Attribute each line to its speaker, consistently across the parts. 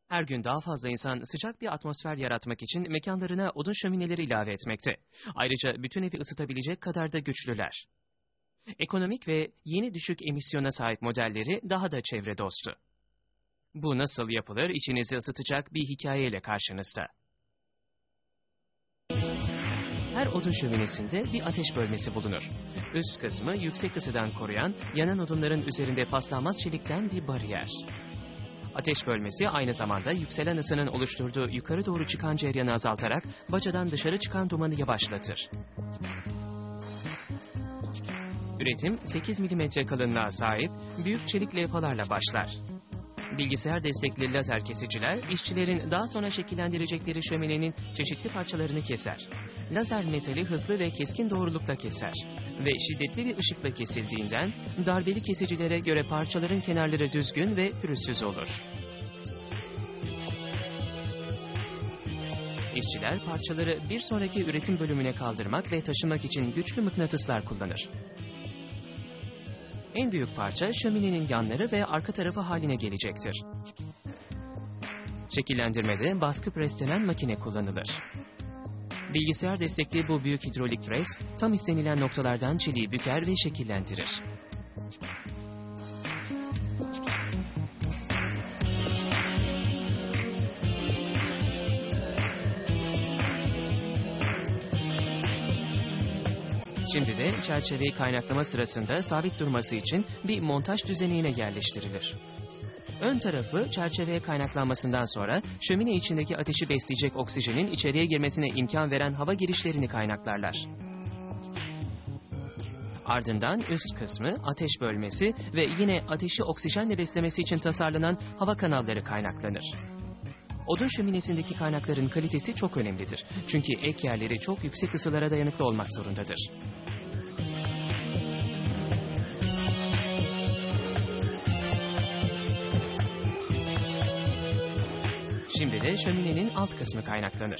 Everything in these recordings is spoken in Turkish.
Speaker 1: Her gün daha fazla insan sıcak bir atmosfer yaratmak için mekanlarına odun şömineleri ilave etmekte. Ayrıca bütün evi ısıtabilecek kadar da güçlüler. Ekonomik ve yeni düşük emisyona sahip modelleri daha da çevre dostu. Bu nasıl yapılır, içinizi ısıtacak bir hikayeyle karşınızda. Her odun şöminesinde bir ateş bölmesi bulunur. Üst kısmı yüksek ısıdan koruyan, yanan odunların üzerinde paslanmaz çelikten bir bariyer. Ateş bölmesi aynı zamanda yükselen ısının oluşturduğu yukarı doğru çıkan cereyanı azaltarak bacadan dışarı çıkan dumanı yavaşlatır. Üretim 8 mm kalınlığa sahip büyük çelik levhalarla başlar. Bilgisayar destekli lazer kesiciler, işçilerin daha sonra şekillendirecekleri şöminenin çeşitli parçalarını keser. Lazer metali hızlı ve keskin doğrulukla keser ve şiddetli bir ışıkla kesildiğinden darbeli kesicilere göre parçaların kenarları düzgün ve pürüzsüz olur. İşçiler parçaları bir sonraki üretim bölümüne kaldırmak ve taşımak için güçlü mıknatıslar kullanır. En büyük parça şöminenin yanları ve arka tarafı haline gelecektir. Şekillendirmede baskı pres denen makine kullanılır. Bilgisayar destekli bu büyük hidrolik pres, tam istenilen noktalardan çeliği büker ve şekillendirir. Şimdi de çerçeveyi kaynaklama sırasında sabit durması için bir montaj düzenine yerleştirilir. Ön tarafı çerçeveye kaynaklanmasından sonra şömine içindeki ateşi besleyecek oksijenin içeriye girmesine imkan veren hava girişlerini kaynaklarlar. Ardından üst kısmı ateş bölmesi ve yine ateşi oksijenle beslemesi için tasarlanan hava kanalları kaynaklanır. Odun şöminesindeki kaynakların kalitesi çok önemlidir. Çünkü ek yerleri çok yüksek ısılara dayanıklı olmak zorundadır. Şimdi de şöminenin alt kısmı kaynaklanır.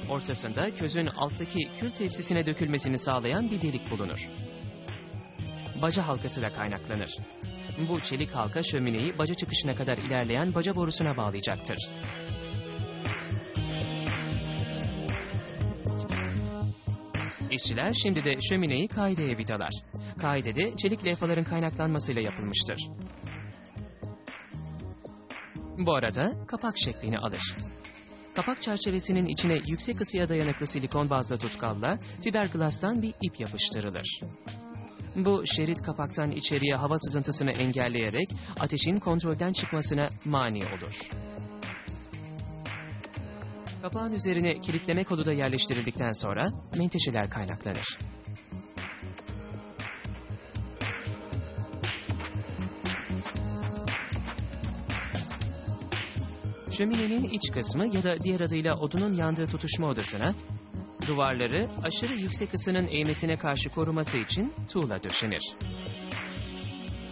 Speaker 1: Ortasında közün alttaki kül tepsisine dökülmesini sağlayan bir delik bulunur. Baca halkası da kaynaklanır. Bu çelik halka şömineyi baca çıkışına kadar ilerleyen baca borusuna bağlayacaktır. İşçiler şimdi de şömineyi kaideye vidalar. Kaide de çelik levhaların kaynaklanmasıyla yapılmıştır. Bu arada kapak şeklini alır. Kapak çerçevesinin içine yüksek ısıya dayanıklı silikon bazlı tutkalla fiberglass'tan bir ip yapıştırılır. Bu şerit kapaktan içeriye hava sızıntısını engelleyerek ateşin kontrolden çıkmasına mani olur. Kapağın üzerine kilitleme kodu da yerleştirildikten sonra menteşeler kaynaklanır. Şöminenin iç kısmı ya da diğer adıyla odunun yandığı tutuşma odasına, duvarları aşırı yüksek ısının eğmesine karşı koruması için tuğla döşenir.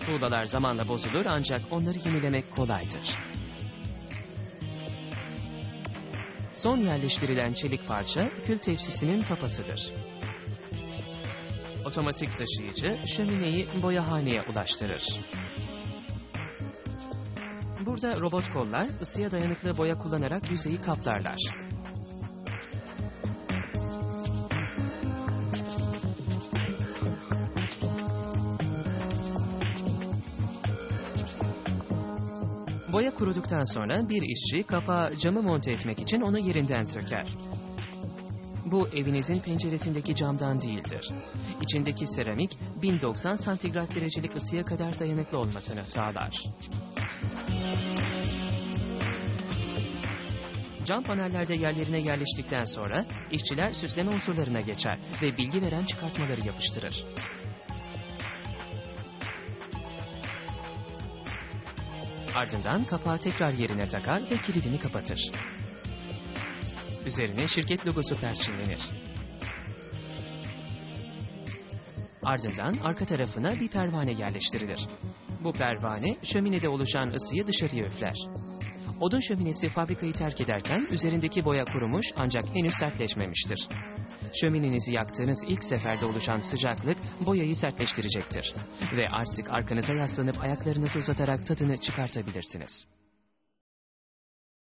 Speaker 1: Tuğlalar zamanla bozulur ancak onları yenilemek kolaydır. Son yerleştirilen çelik parça kül tepsisinin tapasıdır. Otomatik taşıyıcı şömineyi boyahaneye ulaştırır. Burada robot kollar ısıya dayanıklı boya kullanarak yüzeyi kaplarlar. Boya kuruduktan sonra bir işçi kapağa camı monte etmek için onu yerinden söker. Bu evinizin penceresindeki camdan değildir. İçindeki seramik 1090 santigrat derecelik ısıya kadar dayanıklı olmasını sağlar. Cam panellerde yerlerine yerleştikten sonra işçiler süsleme unsurlarına geçer ve bilgi veren çıkartmaları yapıştırır. Ardından kapağı tekrar yerine takar ve kilidini kapatır. Üzerine şirket logosu perçinlenir. Ardından arka tarafına bir pervane yerleştirilir. Bu pervane şöminede oluşan ısıyı dışarıya üfler. Odun şöminesi fabrikayı terk ederken üzerindeki boya kurumuş ancak henüz sertleşmemiştir. Şöminenizi yaktığınız ilk seferde oluşan sıcaklık boyayı sertleştirecektir. Ve artık arkanıza yaslanıp ayaklarınızı uzatarak tadını çıkartabilirsiniz.